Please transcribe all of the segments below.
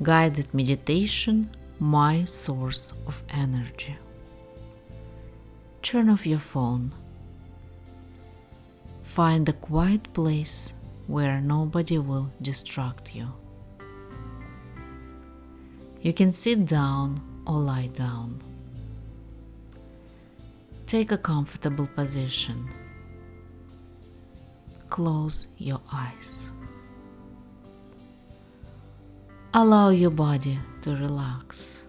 Guided meditation, my source of energy. Turn off your phone. Find a quiet place where nobody will distract you. You can sit down or lie down. Take a comfortable position. Close your eyes. Allow your body to relax.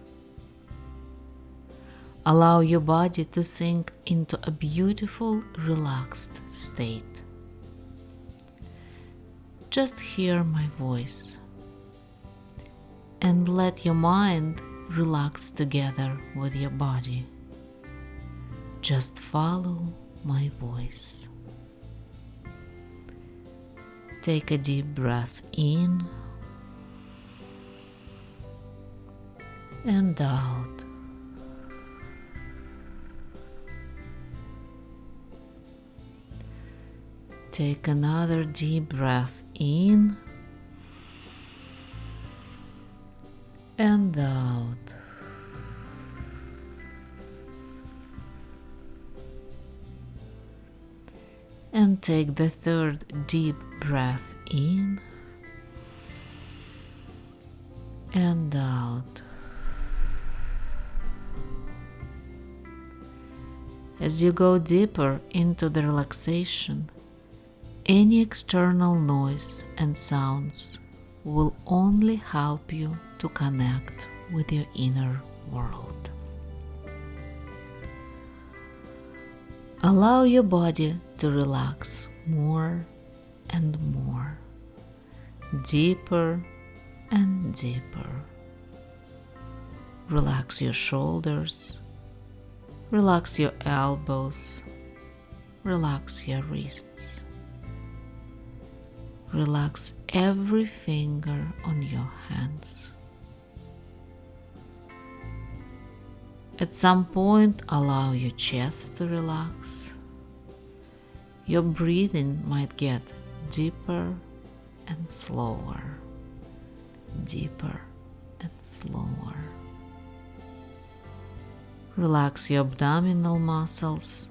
Allow your body to sink into a beautiful, relaxed state. Just hear my voice and let your mind relax together with your body. Just follow my voice. Take a deep breath in and out. Take another deep breath in and out. And take the third deep breath in and out. As you go deeper into the relaxation, any external noise and sounds will only help you to connect with your inner world. Allow your body to relax more and more, deeper and deeper. Relax your shoulders, relax your elbows, relax your wrists. Relax every finger on your hands. At some point, allow your chest to relax. Your breathing might get deeper and slower, deeper and slower. Relax your abdominal muscles.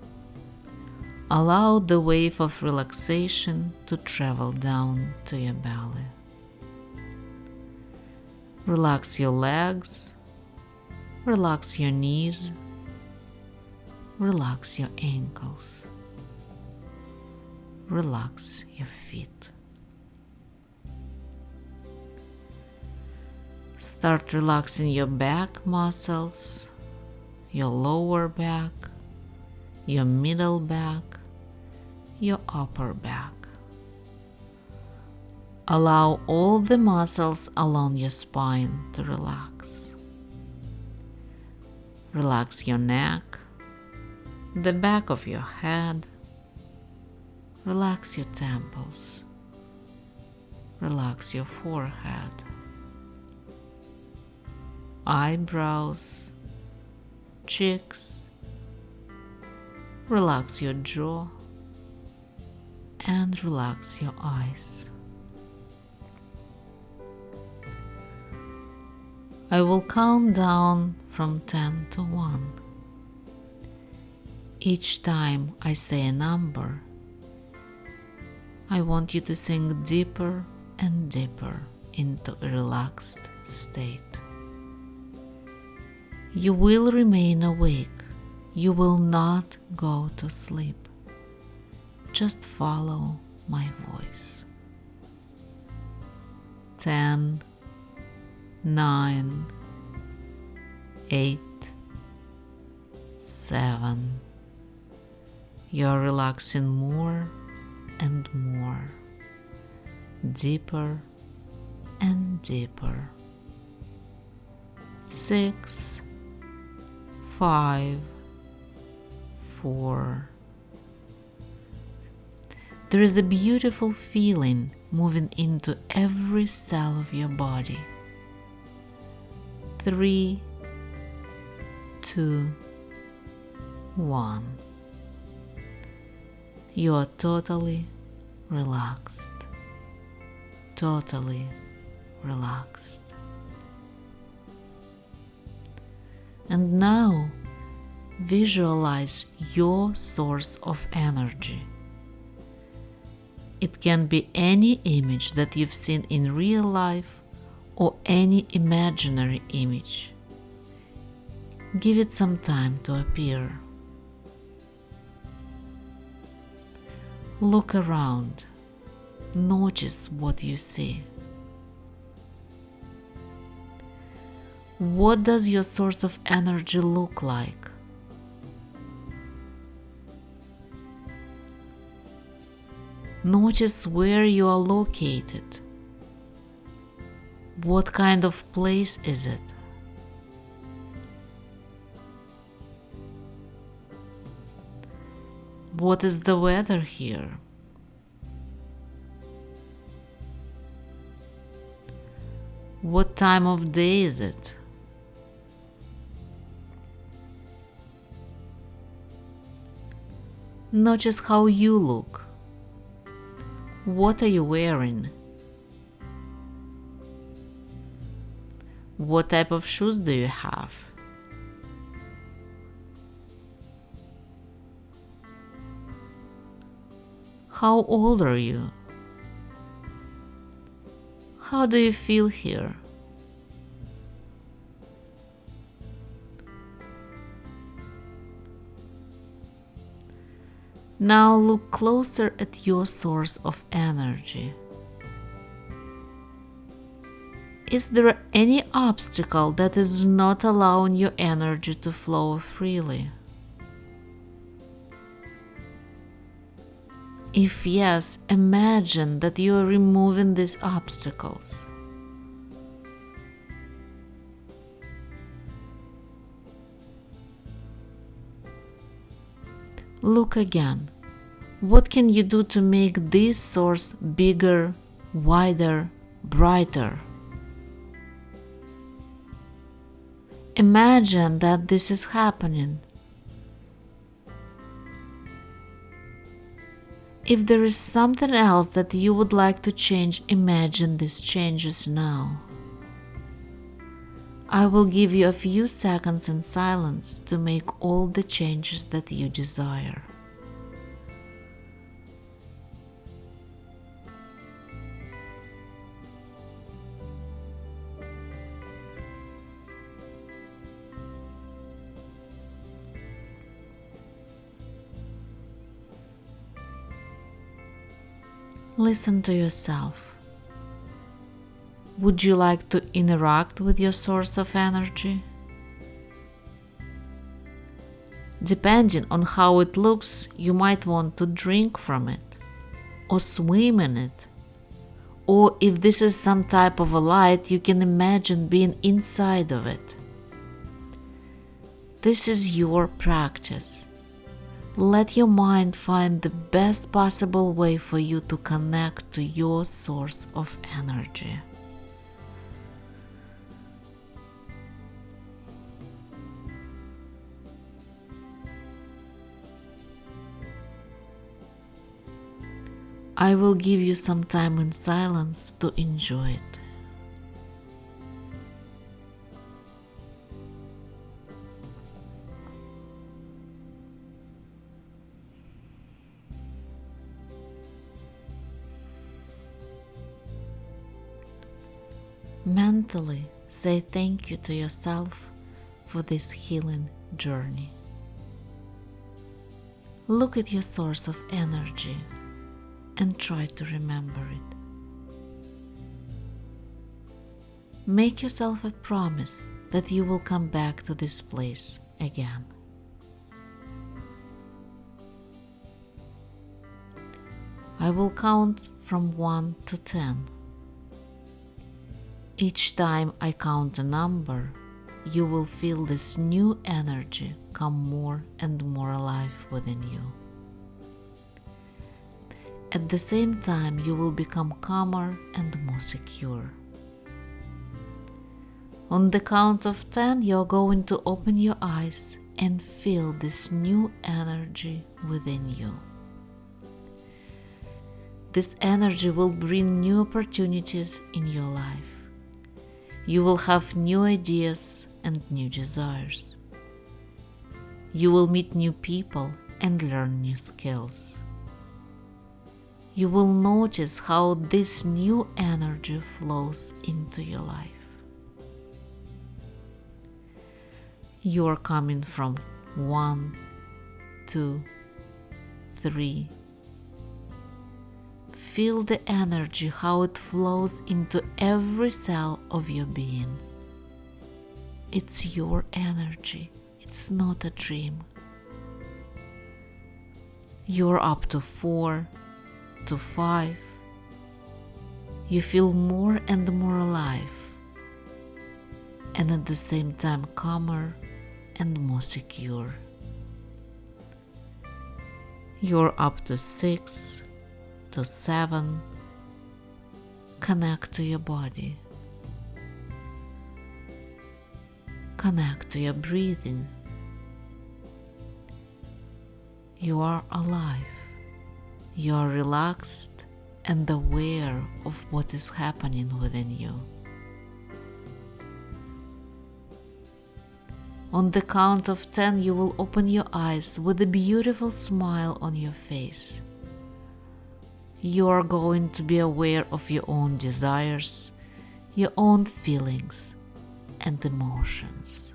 Allow the wave of relaxation to travel down to your belly. Relax your legs, relax your knees, relax your ankles, relax your feet. Start relaxing your back muscles, your lower back, your middle back, your upper back. Allow all the muscles along your spine to relax. Relax your neck, the back of your head. Relax your temples. Relax your forehead, eyebrows, cheeks. Relax your jaw and relax your eyes. I will count down from 10 to 1. Each time I say a number, I want you to sink deeper and deeper into a relaxed state. You will remain awake. You will not go to sleep. Just follow my voice. 10, 9, 8, 7. You're relaxing more and more, deeper and deeper. 6, 5, 4. There is a beautiful feeling moving into every cell of your body. 3, 2, 1. You are totally relaxed. Totally relaxed. And now, visualize your source of energy. It can be any image that you've seen in real life or any imaginary image. Give it some time to appear. Look around. Notice what you see. What does your source of energy look like? Notice where you are located. What kind of place is it? What is the weather here? What time of day is it? Notice how you look. What are you wearing? What type of shoes do you have? How old are you? How do you feel here? Now look closer at your source of energy. Is there any obstacle that is not allowing your energy to flow freely? If yes, imagine that you are removing these obstacles. Look again. What can you do to make this source bigger, wider, brighter? Imagine that this is happening. If there is something else that you would like to change, imagine these changes now. I will give you a few seconds in silence to make all the changes that you desire. Listen to yourself. Would you like to interact with your source of energy? Depending on how it looks, you might want to drink from it, or swim in it. Or if this is some type of a light, you can imagine being inside of it. This is your practice. Let your mind find the best possible way for you to connect to your source of energy. I will give you some time in silence to enjoy it. Mentally say thank you to yourself for this healing journey. Look at your source of energy and try to remember it. Make yourself a promise that you will come back to this place again. I will count from 1 to 10. Each time I count a number, you will feel this new energy come more and more alive within you. At the same time, you will become calmer and more secure. On the count of 10, you're going to open your eyes and feel this new energy within you. This energy will bring new opportunities in your life. You will have new ideas and new desires. You will meet new people and learn new skills. You will notice how this new energy flows into your life. You are coming from 1, 2, 3. Feel the energy, how it flows into every cell of your being. It's your energy. It's not a dream. You're up to 4, to 5. You feel more and more alive, and at the same time calmer and more secure. You're up to 6, to 7. Connect to your body. Connect to your breathing. You are alive. You are relaxed and aware of what is happening within you. On the count of 10, you will open your eyes with a beautiful smile on your face. You are going to be aware of your own desires, your own feelings, and emotions.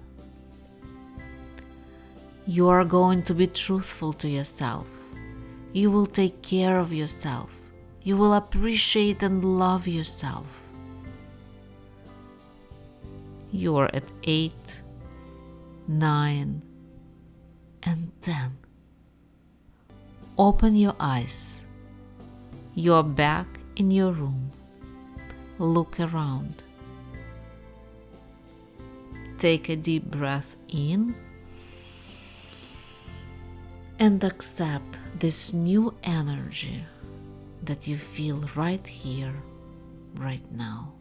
You are going to be truthful to yourself. You will take care of yourself. You will appreciate and love yourself. You are at 8, 9, and 10. Open your eyes. You are back in your room. Look around. Take a deep breath in and accept this new energy that you feel right here, right now.